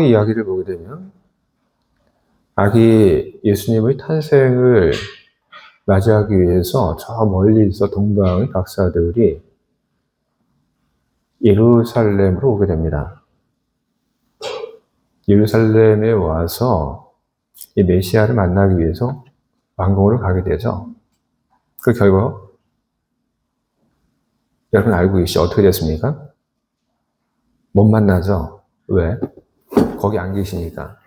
이야기를 보게 되면 아기 예수님의 탄생을 맞이하기 위해서 저 멀리서 동방의 박사들이 예루살렘으로 오게 됩니다. 예루살렘에 와서 이 메시아를 만나기 위해서 왕궁으로 가게 되죠. 그 결과 여러분 알고 계시죠? 어떻게 됐습니까? 못 만나죠? 왜? 거기 안 계시니까.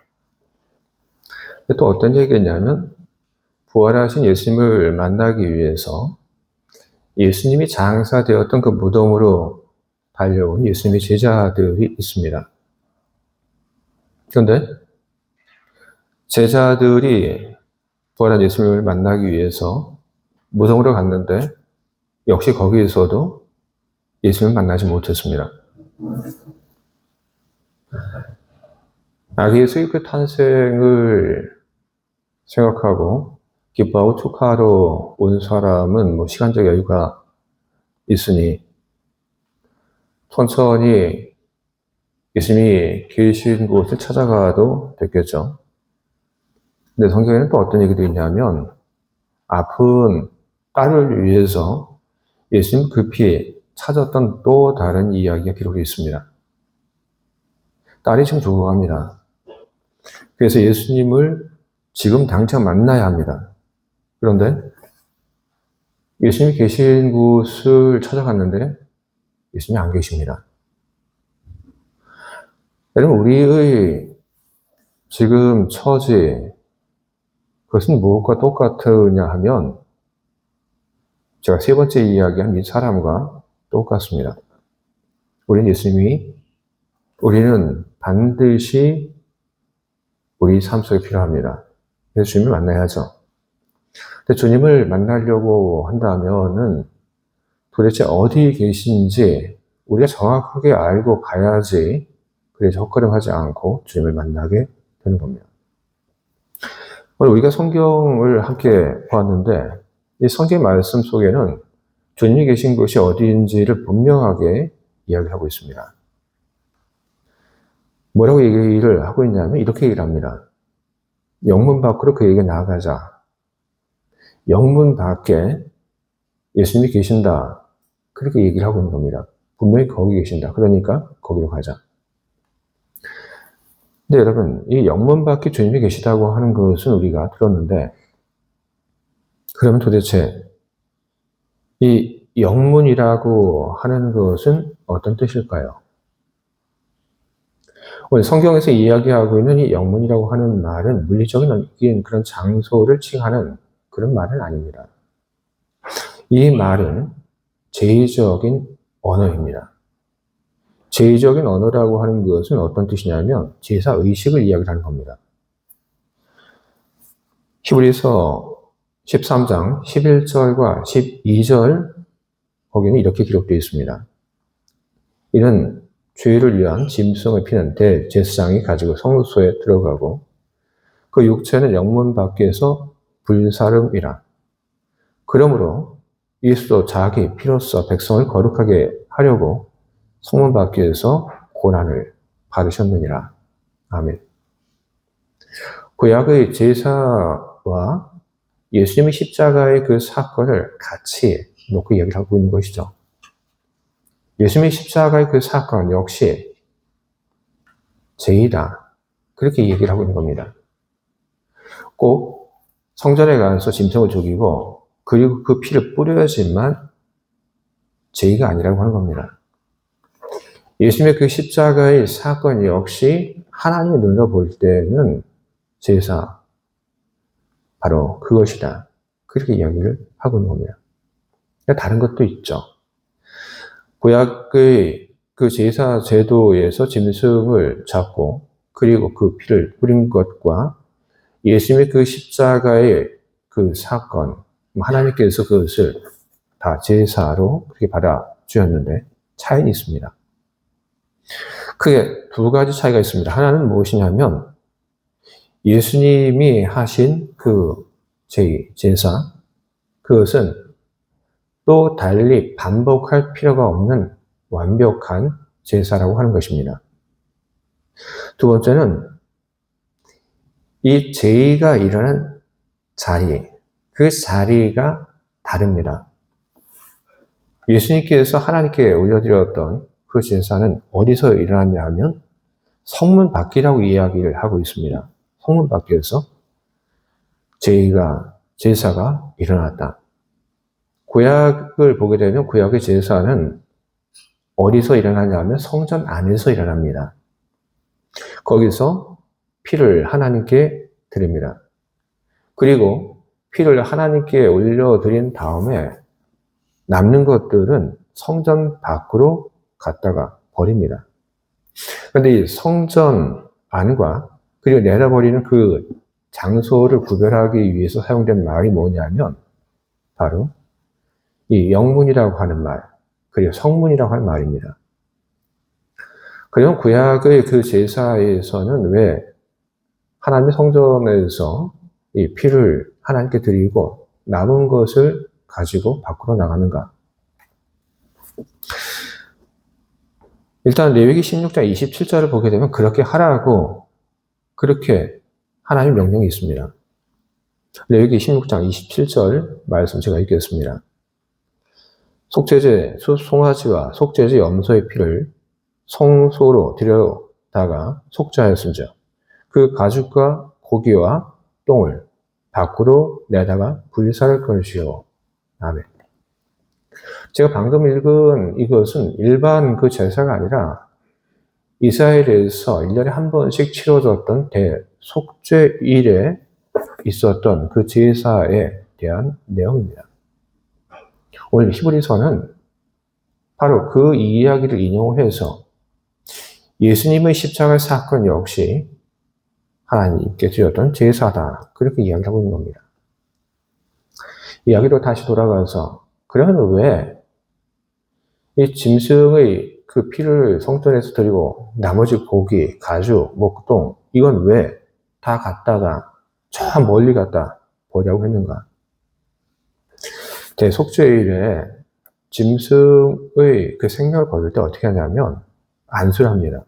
또 어떤 얘기였냐면 부활하신 예수님을 만나기 위해서 예수님이 장사되었던 그 무덤으로 달려온 예수님의 제자들이 있습니다. 그런데 제자들이 부활한 예수님을 만나기 위해서 무덤으로 갔는데 역시 거기에서도 예수님을 만나지 못했습니다. 아기 예수의 그 탄생을 생각하고 기뻐하고 축하하러 온 사람은 시간적 여유가 있으니 천천히 예수님이 계신 곳을 찾아가도 됐겠죠. 근데 성경에는 또 어떤 얘기도 있냐면 아픈 딸을 위해서 예수님 급히 찾았던 또 다른 이야기가 기록되어 있습니다. 딸이 지금 죽어갑니다. 그래서 예수님을 지금 당장 만나야 합니다. 그런데 예수님이 계신 곳을 찾아갔는데 예수님이 안 계십니다. 여러분, 우리의 지금 처지, 그것은 무엇과 똑같으냐 하면 제가 세 번째 이야기한 이 사람과 똑같습니다. 우리는 반드시 우리 삶 속에 필요합니다. 그래서 주님을 만나야죠. 근데 주님을 만나려고 한다면은 도대체 어디 계신지 우리가 정확하게 알고 가야지 그래서 헛걸음하지 않고 주님을 만나게 되는 겁니다. 오늘 우리가 성경을 함께 보았는데 이 성경 말씀 속에는 주님이 계신 곳이 어디인지를 분명하게 이야기하고 있습니다. 뭐라고 얘기를 하고 있냐면 이렇게 얘기를 합니다. 영문 밖으로 그 얘기가 나아가자. 영문 밖에 예수님이 계신다. 그렇게 얘기를 하고 있는 겁니다. 분명히 거기 계신다. 그러니까 거기로 가자. 근데 여러분, 이 영문 밖에 주님이 계시다고 하는 것은 우리가 들었는데 그러면 도대체 이 영문이라고 하는 것은 어떤 뜻일까요? 오늘 성경에서 이야기하고 있는 이 영문이라고 하는 말은 물리적인 그런 장소를 칭하는 그런 말은 아닙니다. 이 말은 제의적인 언어입니다. 제의적인 언어라고 하는 것은 어떤 뜻이냐면 제사의식을 이야기하는 겁니다. 히브리서 13장 11절과 12절 거기는 이렇게 기록되어 있습니다. 이는 죄를 위한 짐승의 피는 대제사장이 가지고 성소에 들어가고 그 육체는 영문 밖에서 불사름이라. 그러므로 예수도 자기 피로써 백성을 거룩하게 하려고 성문 밖에서 고난을 받으셨느니라. 아멘. 구약의 제사와 예수님의 십자가의 그 사건을 같이 놓고 이야기를 하고 있는 것이죠. 예수님의 십자가의 그 사건 역시 제의다. 그렇게 얘기를 하고 있는 겁니다. 꼭 성전에 가서 짐승을 죽이고 그리고 그 피를 뿌려야지만 제의가 아니라고 하는 겁니다. 예수님의 그 십자가의 사건 역시 하나님의 눈으로 볼 때는 제사, 바로 그것이다. 그렇게 이야기를 하고 있는 겁니다. 다른 것도 있죠. 구약의 그 제사 제도에서 짐승을 잡고 그리고 그 피를 뿌린 것과 예수님의 그 십자가의 그 사건, 하나님께서 그것을 다 제사로 그렇게 받아주셨는데 차이는 있습니다. 크게 두 가지 차이가 있습니다. 하나는 무엇이냐면 예수님이 하신 그 제사, 그것은 또 달리 반복할 필요가 없는 완벽한 제사라고 하는 것입니다. 두 번째는 이 제의가 일어난 자리, 그 자리가 다릅니다. 예수님께서 하나님께 올려드렸던 그 제사는 어디서 일어났냐 하면 성문 밖이라고 이야기를 하고 있습니다. 성문 밖에서 제사가 일어났다. 구약을 보게 되면 구약의 제사는 어디서 일어나냐면 성전 안에서 일어납니다. 거기서 피를 하나님께 드립니다. 그리고 피를 하나님께 올려드린 다음에 남는 것들은 성전 밖으로 갖다가 버립니다. 그런데 이 성전 안과 그리고 내다버리는 그 장소를 구별하기 위해서 사용된 말이 뭐냐면 바로 이 영문이라고 하는 말, 그리고 성문이라고 하는 말입니다. 그러면 구약의 그 제사에서는 왜 하나님의 성전에서 이 피를 하나님께 드리고 남은 것을 가지고 밖으로 나가는가? 일단 레위기 16장 27절을 보게 되면 그렇게 하라고 그렇게 하나님 명령이 있습니다. 레위기 16장 27절 말씀 제가 읽겠습니다. 속죄제 송아지와 속죄제 염소의 피를 성소로 들여다가 속죄하였은즉 그 가죽과 고기와 똥을 밖으로 내다가 불살할 것이요. 아멘. 제가 방금 읽은 이것은 일반 그 제사가 아니라 이스라엘에서 1년에 한 번씩 치러졌던 대속죄일에 있었던 그 제사에 대한 내용입니다. 오늘 히브리서는 바로 그 이야기를 인용해서 예수님의 십자가 사건 역시 하나님께 드렸던 제사다. 그렇게 이야기하고 있는 겁니다. 이야기로 다시 돌아가서 그러면 왜 이 짐승의 그 피를 성전에서 드리고 나머지 고기, 가죽, 목동 이건 왜 다 갖다가 저 멀리 갖다 버리라고 했는가? 대속죄일에 짐승의 그 생명을 거둘 때 어떻게 하냐면 안수를 합니다.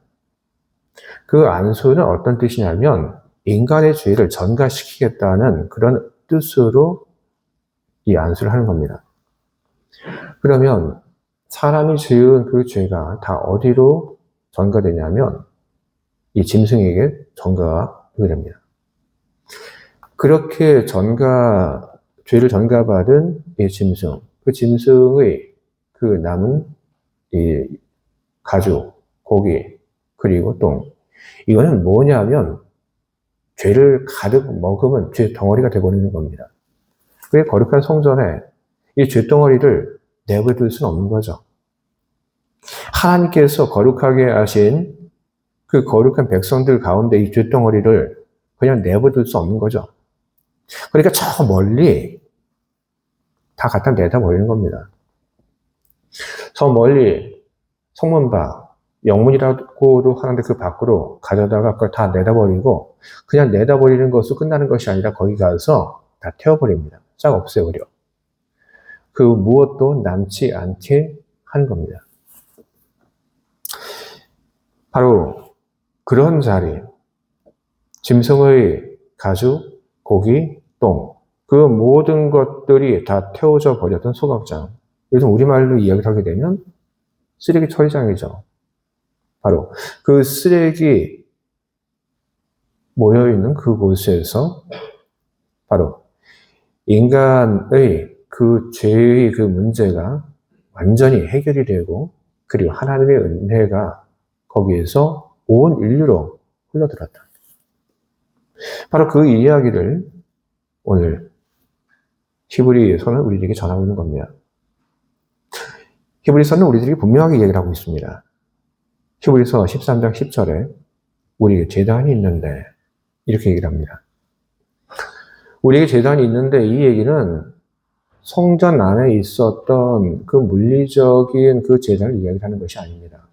그 안수는 어떤 뜻이냐면 인간의 죄를 전가시키겠다는 그런 뜻으로 이 안수를 하는 겁니다. 그러면 사람이 지은 그 죄가 다 어디로 전가되냐면 이 짐승에게 전가가 됩니다. 그렇게 죄를 전가받은 이 짐승, 그 짐승의 그 남은 이 가죽, 고기, 그리고 똥. 이거는 뭐냐면 죄를 가득 먹으면 죄 덩어리가 되어버리는 겁니다. 그 거룩한 성전에 이 죄 덩어리를 내버려둘 수는 없는 거죠. 하나님께서 거룩하게 하신 그 거룩한 백성들 가운데 이 죄 덩어리를 그냥 내버려둘 수 없는 거죠. 그러니까 저 멀리 다 갖다 내다 버리는 겁니다. 저 멀리 성문 밖, 영문이라고도 하는데 그 밖으로 가져다가 그걸 다 내다 버리고 그냥 내다 버리는 것으로 끝나는 것이 아니라 거기 가서 다 태워버립니다. 싹 없애버려. 그 무엇도 남지 않게 하는 겁니다. 바로 그런 자리, 짐승의 가죽, 고기, 똥, 그 모든 것들이 다 태워져 버렸던 소각장. 요즘 우리말로 이야기를 하게 되면 쓰레기 처리장이죠. 바로 그 쓰레기 모여있는 그곳에서 바로 인간의 그 죄의 그 문제가 완전히 해결이 되고 그리고 하나님의 은혜가 거기에서 온 인류로 흘러들었다. 바로 그 이야기를 오늘 히브리서는 우리에게 전하고 있는 겁니다. 히브리서는 우리들에게 분명하게 이야기를 하고 있습니다. 히브리서 13장 10절에 우리에게 제단이 있는데 이렇게 얘기를 합니다. 우리에게 제단이 있는데 이 얘기는 성전 안에 있었던 그 물리적인 그 제단을 이야기하는 것이 아닙니다.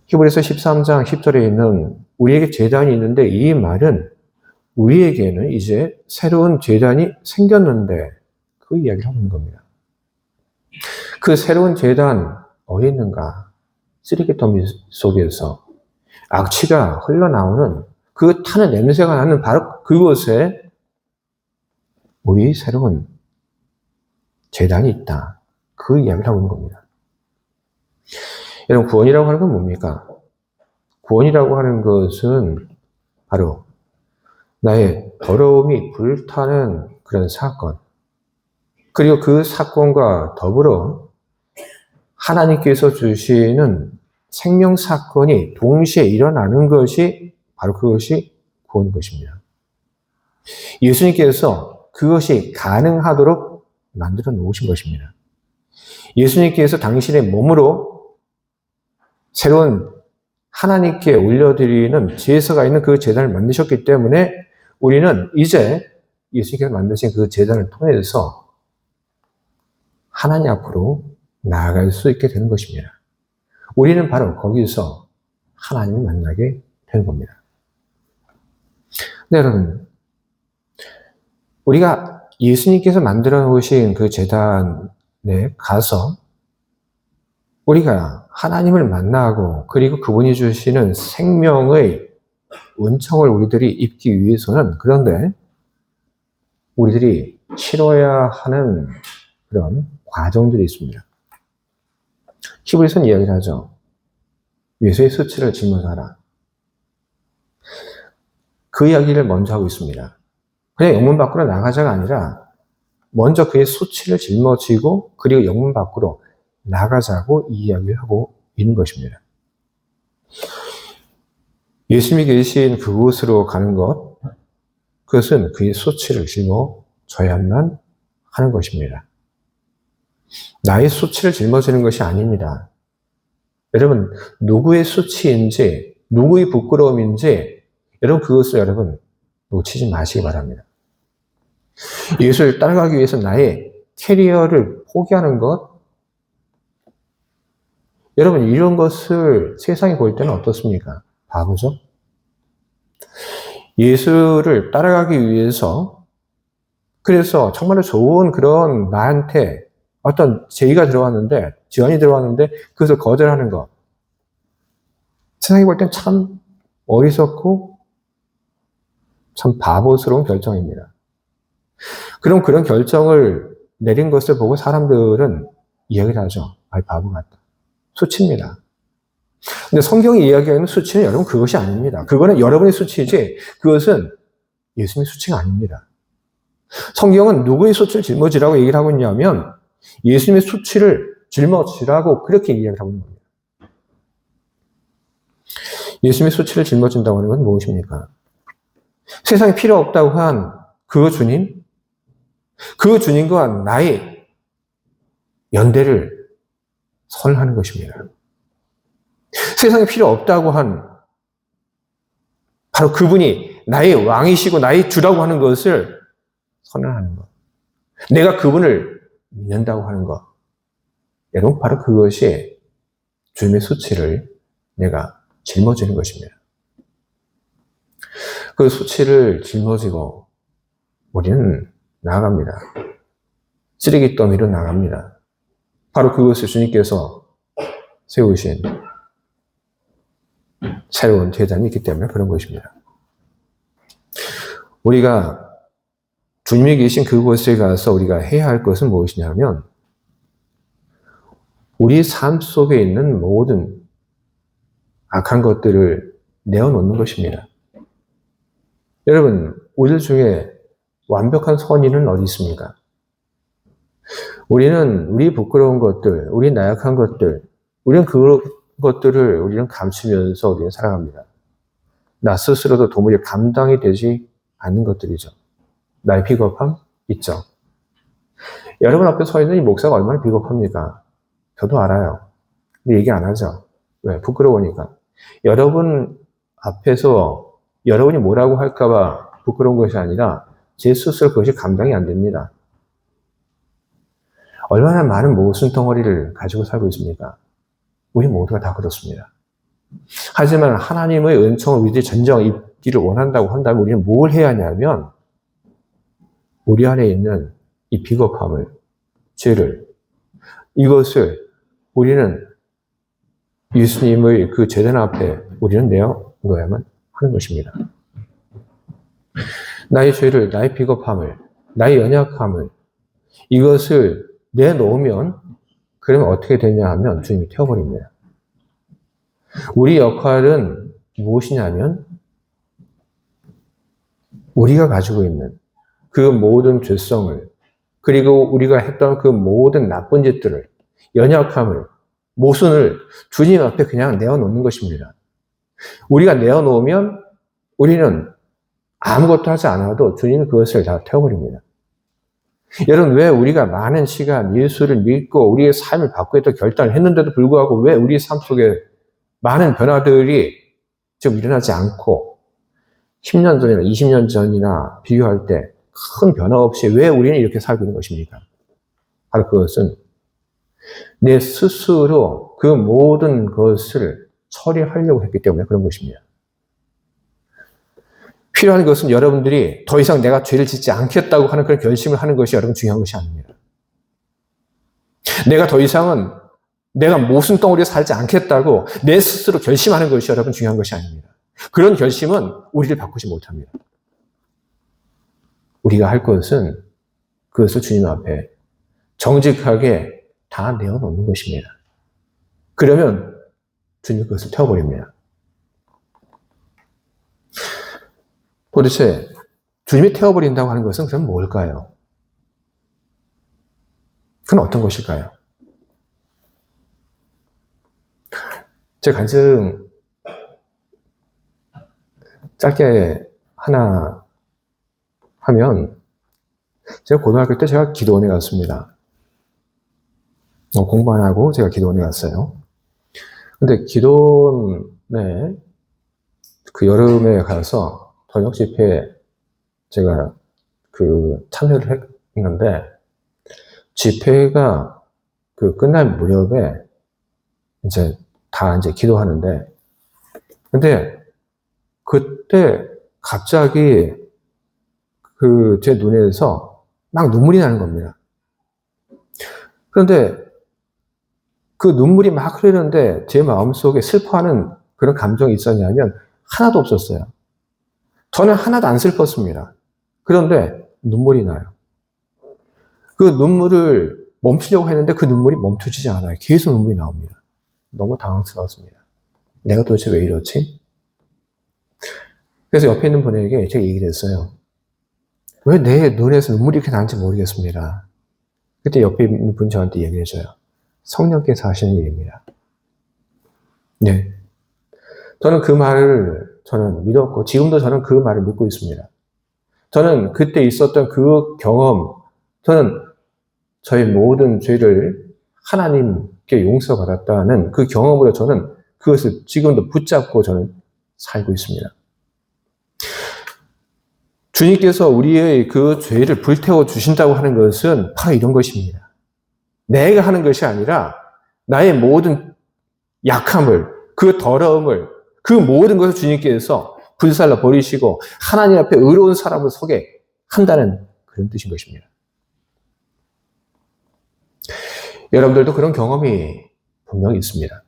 히브리서 13장 10절에 있는 우리에게 제단이 있는데 이 말은 우리에게는 이제 새로운 제단이 생겼는데 그 이야기를 하고 있는 겁니다. 그 새로운 제단 어디 있는가? 쓰레기통 속에서 악취가 흘러나오는 그 타는 냄새가 나는 바로 그곳에 우리 새로운 제단이 있다. 그 이야기를 하고 있는 겁니다. 여러분, 구원이라고 하는 건 뭡니까? 구원이라고 하는 것은 바로 나의 더러움이 불타는 그런 사건, 그리고 그 사건과 더불어 하나님께서 주시는 생명 사건이 동시에 일어나는 것이 바로 그것이 구원인 것입니다. 예수님께서 그것이 가능하도록 만들어 놓으신 것입니다. 예수님께서 당신의 몸으로 새로운 하나님께 올려드리는 제사가 있는 그 제단을 만드셨기 때문에 우리는 이제 예수님께서 만드신 그 제단을 통해서 하나님 앞으로 나아갈 수 있게 되는 것입니다. 우리는 바로 거기서 하나님을 만나게 되는 겁니다. 네, 여러분, 우리가 예수님께서 만들어 놓으신 그 제단에 가서 우리가 하나님을 만나고 그리고 그분이 주시는 생명의 은총을 우리들이 입기 위해서는 그런데 우리들이 치러야 하는 그런 과정들이 있습니다. 히브리서는 이야기를 하죠. 예수의 수치를 짊어져라. 그 이야기를 먼저 하고 있습니다. 그냥 영문 밖으로 나가자가 아니라 먼저 그의 수치를 짊어지고 그리고 영문 밖으로 나가자고 이 이야기를 하고 있는 것입니다. 예수님이 계신 그곳으로 가는 것, 그것은 그의 수치를 짊어져야만 하는 것입니다. 나의 수치를 짊어지는 것이 아닙니다. 여러분, 누구의 수치인지, 누구의 부끄러움인지, 여러분, 그것을 여러분, 놓치지 마시기 바랍니다. 예수를 따라가기 위해서 나의 캐리어를 포기하는 것, 여러분, 이런 것을 세상이 볼 때는 어떻습니까? 바보죠? 예수를 따라가기 위해서, 그래서 정말로 좋은 그런 나한테 어떤 제의가 들어왔는데, 지원이 들어왔는데, 그것을 거절하는 것. 세상이 볼 땐 참 어리석고, 참 바보스러운 결정입니다. 그럼 그런 결정을 내린 것을 보고 사람들은 이야기를 하죠. 아이, 바보 같다. 수치입니다. 근데 성경이 이야기하는 수치는 여러분 그것이 아닙니다. 그거는 여러분의 수치이지 그것은 예수님의 수치가 아닙니다. 성경은 누구의 수치를 짊어지라고 얘기를 하고 있냐면 예수님의 수치를 짊어지라고 그렇게 이야기를 하고 있는 겁니다. 예수님의 수치를 짊어진다고 하는 건 무엇입니까? 세상에 필요 없다고 한 그 주님, 그 주님과 나의 연대를 선언하는 것입니다. 세상에 필요 없다고 한 바로 그분이 나의 왕이시고 나의 주라고 하는 것을 선언하는 것. 내가 그분을 믿는다고 하는 것. 여러분, 바로 그것이 주님의 수치를 내가 짊어지는 것입니다. 그 수치를 짊어지고 우리는 나아갑니다. 쓰레기 더미로 나갑니다. 바로 그것을 주님께서 세우신 새로운 제단이 있기 때문에 그런 것입니다. 우리가 주님이 계신 그곳에 가서 우리가 해야 할 것은 무엇이냐면 우리 삶 속에 있는 모든 악한 것들을 내어놓는 것입니다. 여러분, 우리들 중에 완벽한 선인은 어디 있습니까? 우리는 우리 부끄러운 것들, 우리 나약한 것들, 우리는 그 것들을 우리는 감추면서 우리는 살아갑니다. 나 스스로도 도무지 감당이 되지 않는 것들이죠. 나의 비겁함 있죠. 여러분 앞에 서 있는 이 목사가 얼마나 비겁합니까? 저도 알아요. 근데 얘기 안 하죠. 왜? 부끄러우니까. 여러분 앞에서 여러분이 뭐라고 할까봐 부끄러운 것이 아니라 제 스스로 그것이 감당이 안 됩니다. 얼마나 많은 모순 덩어리를 가지고 살고 있습니까? 우리 모두가 다 그렇습니다. 하지만 하나님의 은총을 우리들이 전정 입기를 원한다고 한다면 우리는 뭘 해야 하냐면 우리 안에 있는 이 비겁함을, 죄를, 이것을 우리는 예수님의 그 재단 앞에 우리는 내어놓아야만 하는 것입니다. 나의 죄를, 나의 비겁함을, 나의 연약함을, 이것을 내놓으면 그러면 어떻게 되냐 하면 주님이 태워버립니다. 우리 역할은 무엇이냐면 우리가 가지고 있는 그 모든 죄성을, 그리고 우리가 했던 그 모든 나쁜 짓들을, 연약함을, 모순을 주님 앞에 그냥 내어놓는 것입니다. 우리가 내어놓으면 우리는 아무것도 하지 않아도 주님은 그것을 다 태워버립니다. 여러분, 왜 우리가 많은 시간 예수를 믿고 우리의 삶을 바꾸겠다고 결단을 했는데도 불구하고 왜 우리의 삶 속에 많은 변화들이 지금 일어나지 않고 10년 전이나 20년 전이나 비교할 때 큰 변화 없이 왜 우리는 이렇게 살고 있는 것입니까? 바로 그것은 내 스스로 그 모든 것을 처리하려고 했기 때문에 그런 것입니다. 필요한 것은 여러분들이 더 이상 내가 죄를 짓지 않겠다고 하는 그런 결심을 하는 것이 여러분 중요한 것이 아닙니다. 내가 더 이상은 내가 모순 덩어리에 살지 않겠다고 내 스스로 결심하는 것이 여러분 중요한 것이 아닙니다. 그런 결심은 우리를 바꾸지 못합니다. 우리가 할 것은 그것을 주님 앞에 정직하게 다 내어놓는 것입니다. 그러면 주님 그것을 태워버립니다. 도대체 주님이 태워버린다고 하는 것은 그럼 뭘까요? 그건 어떤 것일까요? 제 간증 짧게 하나 하면, 제가 고등학교 때 제가 기도원에 갔습니다. 공부 안 하고 제가 기도원에 갔어요. 근데 기도원에 그 여름에 가서 번역 집회에 제가 참여를 했는데, 집회가 끝날 무렵에 이제 기도하는데, 근데 그때 갑자기 제 눈에서 막 눈물이 나는 겁니다. 그런데 그 눈물이 막 흐르는데 제 마음속에 슬퍼하는 그런 감정이 있었냐면 하나도 없었어요. 저는 하나도 안 슬펐습니다. 그런데 눈물이 나요. 그 눈물을 멈추려고 했는데 그 눈물이 멈춰지지 않아요. 계속 눈물이 나옵니다. 너무 당황스러웠습니다. 내가 도대체 왜 이러지? 그래서 옆에 있는 분에게 제가 얘기를 했어요. 왜 내 눈에서 눈물이 이렇게 나는지 모르겠습니다. 그때 옆에 있는 분이 저한테 얘기를 해줘요. 성령께서 하시는 일입니다. 네. 저는 그 말을 믿었고, 지금도 저는 그 말을 믿고 있습니다. 저는 그때 있었던 그 경험, 저는 저의 모든 죄를 하나님께 용서받았다는 그 경험으로 저는 그것을 지금도 붙잡고 저는 살고 있습니다. 주님께서 우리의 그 죄를 불태워 주신다고 하는 것은 바로 이런 것입니다. 내가 하는 것이 아니라 나의 모든 약함을, 그 더러움을, 그 모든 것을 주님께서 불살라 버리시고 하나님 앞에 의로운 사람을 서게 한다는 그런 뜻인 것입니다. 여러분들도 그런 경험이 분명히 있습니다.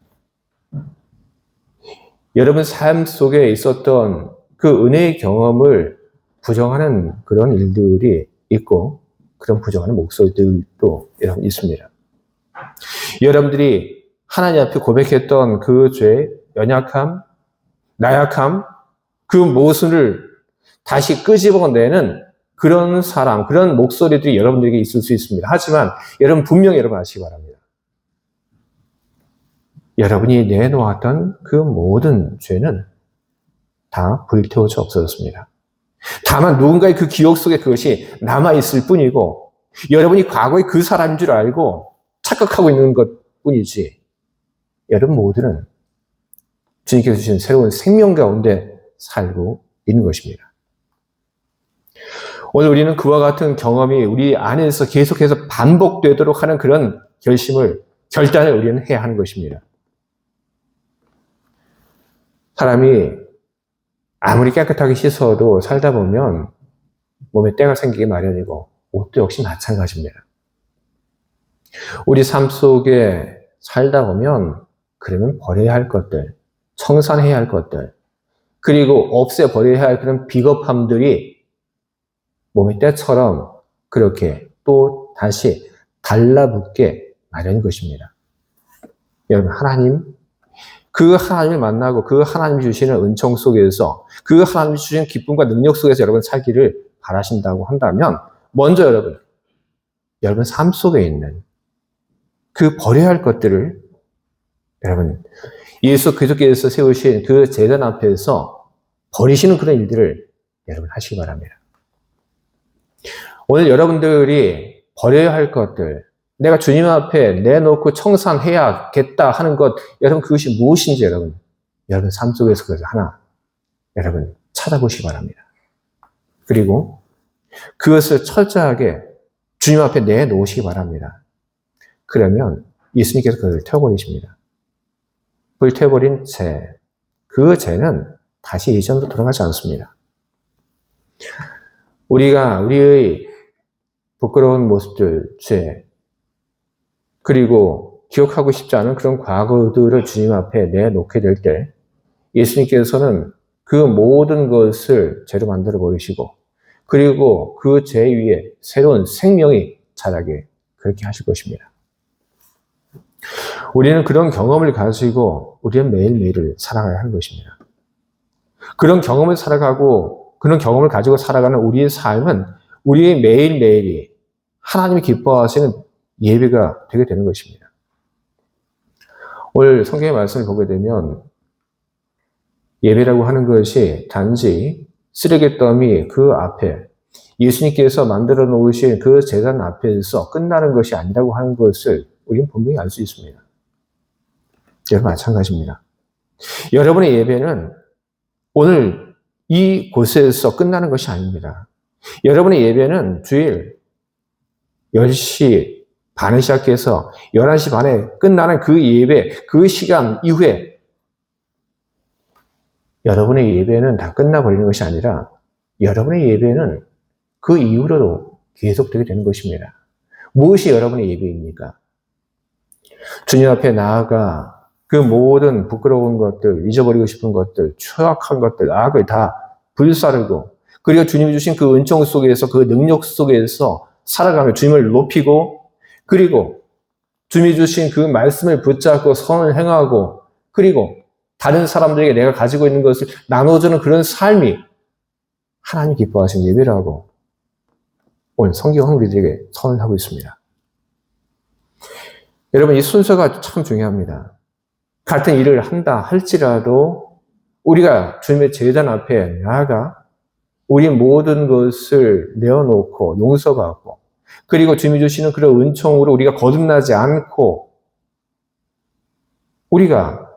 여러분 삶 속에 있었던 그 은혜의 경험을 부정하는 그런 일들이 있고, 그런 부정하는 목소리들도 여러분 있습니다. 여러분들이 하나님 앞에 고백했던 그 죄, 연약함, 나약함, 그 모순을 다시 끄집어내는 그런 사람, 그런 목소리들이 여러분들에게 있을 수 있습니다. 하지만 여러분 분명히 여러분 아시기 바랍니다. 여러분이 내놓았던 그 모든 죄는 다 불태워져 없어졌습니다. 다만 누군가의 그 기억 속에 그것이 남아있을 뿐이고, 여러분이 과거의 그 사람인 줄 알고 착각하고 있는 것 뿐이지, 여러분 모두는 주님께서 주신 새로운 생명 가운데 살고 있는 것입니다. 오늘 우리는 그와 같은 경험이 우리 안에서 계속해서 반복되도록 하는 그런 결단을 우리는 해야 하는 것입니다. 사람이 아무리 깨끗하게 씻어도 살다 보면 몸에 때가 생기기 마련이고, 옷도 역시 마찬가지입니다. 우리 삶 속에 살다 보면 그러면 버려야 할 것들, 청산해야 할 것들, 그리고 없애버려야 할 그런 비겁함들이 몸의 때처럼 그렇게 또 다시 달라붙게 마련인 것입니다. 여러분, 그 하나님을 만나고 그 하나님이 주시는 은총 속에서 그 하나님이 주시는 기쁨과 능력 속에서 여러분 살기를 바라신다고 한다면 먼저 여러분 삶 속에 있는 그 버려야 할 것들을 여러분 예수 그리스도께서 세우신 그 제단 앞에서 버리시는 그런 일들을 여러분 하시기 바랍니다. 오늘 여러분들이 버려야 할 것들, 내가 주님 앞에 내놓고 청산해야겠다 하는 것, 여러분 그것이 무엇인지 여러분 삶 속에서 그것을 하나 여러분 찾아보시기 바랍니다. 그리고 그것을 철저하게 주님 앞에 내놓으시기 바랍니다. 그러면 예수님께서 그것을 태워버리십니다. 불태워버린 그 죄는 다시 예전으로 돌아가지 않습니다. 우리의 부끄러운 모습들, 죄, 그리고 기억하고 싶지 않은 그런 과거들을 주님 앞에 내놓게 될 때 예수님께서는 그 모든 것을 죄로 만들어 버리시고 그리고 그 죄 위에 새로운 생명이 자라게 그렇게 하실 것입니다. 우리는 그런 경험을 가지고 우리는 매일매일을 살아가야 하는 것입니다. 그런 경험을 그런 경험을 가지고 살아가는 우리의 삶은 우리의 매일매일이 하나님이 기뻐하시는 예배가 되게 되는 것입니다. 오늘 성경의 말씀을 보게 되면 예배라고 하는 것이 단지 쓰레기 더미 그 앞에 예수님께서 만들어 놓으신 그 제단 앞에서 끝나는 것이 아니라고 하는 것을 우리는 분명히 알 수 있습니다. 여러분 마찬가지입니다. 여러분의 예배는 오늘 이곳에서 끝나는 것이 아닙니다. 여러분의 예배는 주일 10시 반에 시작해서 11시 반에 끝나는 그 예배, 그 시간 이후에 여러분의 예배는 다 끝나버리는 것이 아니라 여러분의 예배는 그 이후로도 계속되게 되는 것입니다. 무엇이 여러분의 예배입니까? 주님 앞에 나아가 그 모든 부끄러운 것들, 잊어버리고 싶은 것들, 추악한 것들, 악을 다 불사르고 그리고 주님이 주신 그 은총 속에서 그 능력 속에서 살아가며 주님을 높이고 그리고 주님이 주신 그 말씀을 붙잡고 선을 행하고 그리고 다른 사람들에게 내가 가지고 있는 것을 나눠주는 그런 삶이 하나님 기뻐하시는 예배라고 오늘 성경은 우리들에게 선언하고 있습니다. 여러분 이 순서가 참 중요합니다. 같은 일을 한다 할지라도 우리가 주님의 제단 앞에 나아가 우리 모든 것을 내어놓고 용서받고 그리고 주님이 주시는 그런 은총으로 우리가 거듭나지 않고 우리가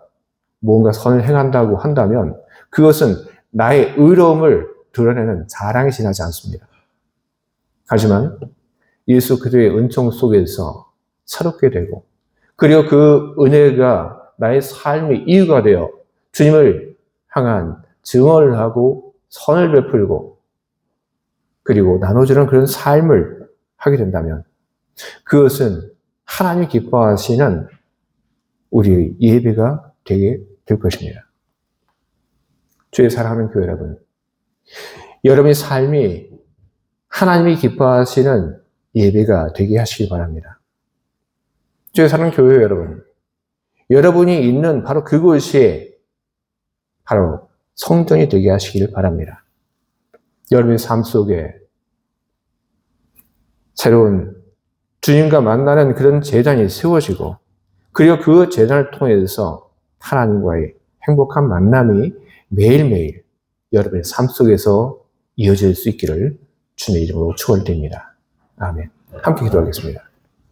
뭔가 선을 행한다고 한다면 그것은 나의 의로움을 드러내는 자랑이 지나지 않습니다. 하지만 예수 그리스도의 은총 속에서 새롭게 되고 그리고 그 은혜가 나의 삶의 이유가 되어 주님을 향한 증언을 하고 선을 베풀고 그리고 나눠주는 그런 삶을 하게 된다면 그것은 하나님이 기뻐하시는 우리의 예배가 되게 될 것입니다. 주의 사랑하는 교회 여러분, 여러분의 삶이 하나님이 기뻐하시는 예배가 되게 하시기 바랍니다. 주의 사랑하는 교회 여러분, 여러분이 있는 바로 그곳이 바로 성전이 되게 하시기를 바랍니다. 여러분의 삶 속에 새로운 주님과 만나는 그런 제단이 세워지고 그리고 그 제단을 통해서 하나님과의 행복한 만남이 매일매일 여러분의 삶 속에서 이어질 수 있기를 주님의 이름으로 축원드립니다. 아멘. 함께 기도하겠습니다.